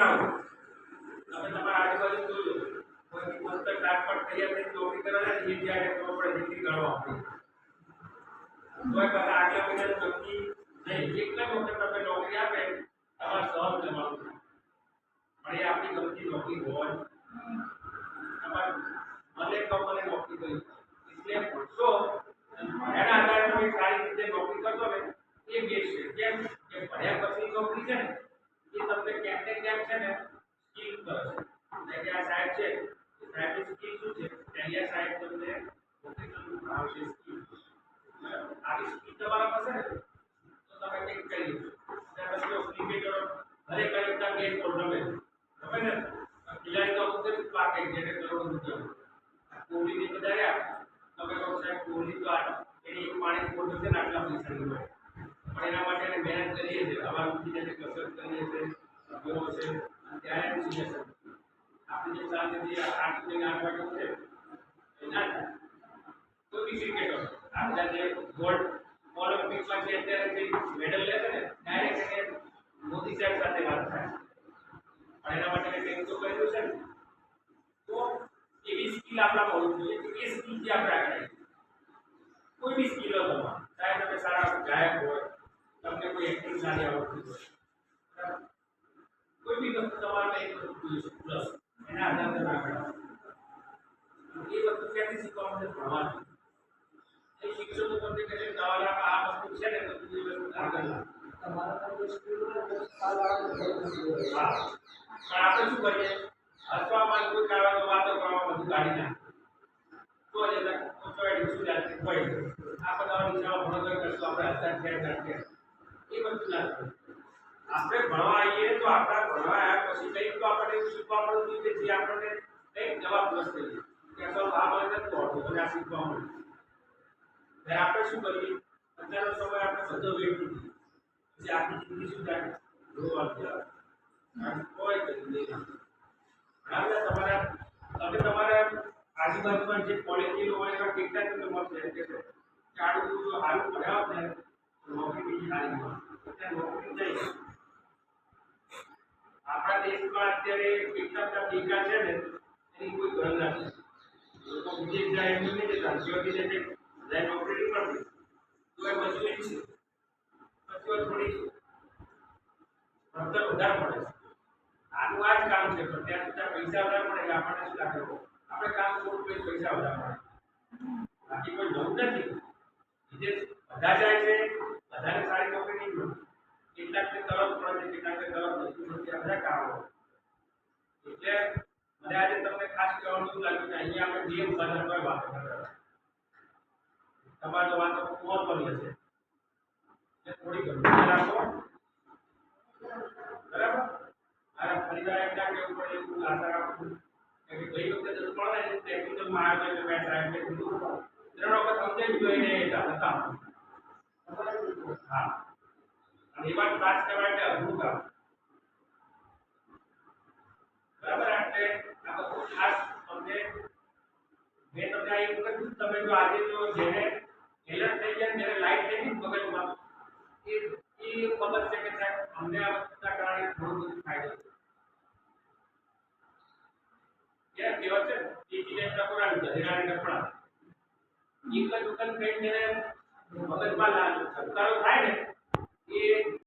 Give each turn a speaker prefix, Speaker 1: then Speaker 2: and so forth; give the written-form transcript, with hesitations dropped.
Speaker 1: બતાવો તમે તમારા આજુબાજુ જોજો કોઈ મસ્ત ટ્રાન્સફર તૈયાર થઈને નોકરી કરવા જાય એ જ્યારે ખબર પડે જેટલી ગણો આપણી કોઈ પાસે આગલા મહિનાનું નક્કી નહીં એક જ વખત તમે નોકરી આપે તમારે સહજ જવાનું પણ એ આપણી ગમતી નોકરી હોય તમારે મને કંપની નોકરી કરી એટલે ભણશો એના આધારે તમે સારી રીતે નોકરી કરશો ને એ બેસ્ટ છે કેમ કે ભણ્યા પછી નોકરી છે ને એ તમને ક્યાંક ને ક્યાંક છે ને સ્કીલ કરે છે એટલે આ સાહેબ છે સાહેબની સ્કીલ શું છે પહેલા સાહેબ તમને નોકરી કરવાનું આવશે સ્કીલ આવી સ્કીલ તમારા પાસે ને તો તમે કંઈક કરી શકો પછી ક્રિકેટર હરે કરેક્ટર ગેમ પર રમે ને ખિલાડી તો અમુક જ પાકે જેને કરોડો રૂપિયા કોહલીની બજાર્યા તમે કહો સાહેબ કોહલી તો એની એક પાણી ફોટો છે ને આટલા પૈસા ની હોય પણ એના માટે એને મહેનત કરીએ છીએ અમારા ઉઠીને કસરત કરીએ છીએ અભ્યો છે ત્યારે ઉઠી જશે આપણે જે ચાલતી 8 થી 8 વાગે ઉઠે એના કોઈ બી ક્રિકેટર આપણા જે ગોલ્ડ ઓલિમ્પિકમાં જે અત્યારે જે મેડલ લે છે ને ડાયરેક્ટ એને મોદી સાહેબ સાથે વાત થાય અને એના માટે કંઈક તો કર્યું છે ને તો એવી સ્કિલ આપણા હોવી જોઈએ એ સ્કિલ જે આપણે આગળ કોઈ બી સ્કિલ હોય તમારે ચાહે તમે સારા ગાયક હોય તમને કોઈ એક્ટિંગ સારી આવડતી હોય કોઈ બી વસ્તુ તમારે એક વસ્તુ જોઈએ છે પ્લસ એના આધારે તમે આગળ આવો એ વસ્તુ ક્યાંથી શીખવા માટે ભણવાનું એ શિક્ષકો તમને કહે છે તમારા આ વસ્તુ છે ને તો તું એ વસ્તુ આગળ લાવ તમારા કોઈ સ્કિલ હોય તો હા પણ આપણે શું કરીએ હસવામાં કોઈ કારણ વાતો કરવામાં બધું કાઢી નાખે તો જ ઓછવાડી શું જાતે કોઈ આ બધા વિચારો ભણતર કરશું આપણે હસતા ખેર નાખીએ એ બધું ના આપણે ભણવા આવીએ તો આપણા ભણવા આવ્યા પછી કંઈક તો આપણે એવું શીખવા મળવું જોઈએ જે આપણને કંઈક નવા પ્લસ થઈએ કે ચાલો આ મને નથી આવડતું મને આ શીખવા મળ્યું ત્યારે આપણે શું કરીએ અત્યારનો સમય આપણે બધો વેઠી દઈએ પછી આખી જિંદગી શું થાય રોવાથી આવે કોઈ કરી નહીં તમારા તમે તમારા આજુબાજુમાં જે ક્વોલિટી હોય એવા કેટલા તમને મળશે કે આડું જો સારું ભણ્યા ને નોકરી બીજી સારી મળે એટલે નોકરી નહીં આપણા દેશમાં અત્યારે કેટલા બધા બેકાર છે ને એની કોઈ ગણના નથી લોકો વિદેશ જાય એમ નહીં જતા જ્યોતિ જાય નોકરી નહીં મળતી તો એ મજૂરી છે પછી થોડી ભણતર વધારે મળે છે આનું આ જ કામ છે પણ ત્યાં સુધી પૈસા વધારે મળે એટલે આપણને શું લાગે આપણે કામ થોડું કંઈ પૈસા વધારે મળે બાકી કોઈ નવું નથી વિદેશ બધા જાય છે બધાને સારી નોકરી નહીં મળતી કેટલાકને તરફ મળે છે કેટલાકને તરફ નથી મળતી આ બધા કામો એટલે મને આજે તમને ખાસ કહેવાનું એવું લાગ્યું કે અહીંયા આપણે જે બધા કોઈ વાતો કરતા તમારે વાતો મહત્વની હશે એટલે થોડી ગંભીર રાખો બરાબર મારા પરિવાર એટલા કેવું પડે એવું આશા રાખું કે ગઈ વખતે દસ પડે ને ટેકનિકલમાં આવ્યો એટલે મેં સાહેબને કીધું 3 વખત સમજાવી જોઈને હતા હા અને એ વાત પાસ કરવા એટલે અઘરું કામ બરાબર એટલે આ બધું ખાસ તમને મેં તમને આ એક વખત તમે જો આજે જો જેને એલર્ટ થઈ જાય જેને લાઈટ થઈ ગઈ મગજમાં એ ખબર છે કે સાહેબ અમને આ વસ્તુના કારણે ઘણું બધું ફાયદો છે કેવા છે એ ચીજે ટકોરાવી ગધેડાને ટકરા એક જ વખત કઈ જેને મગજમાં લાલ છટકારો થાય ને એ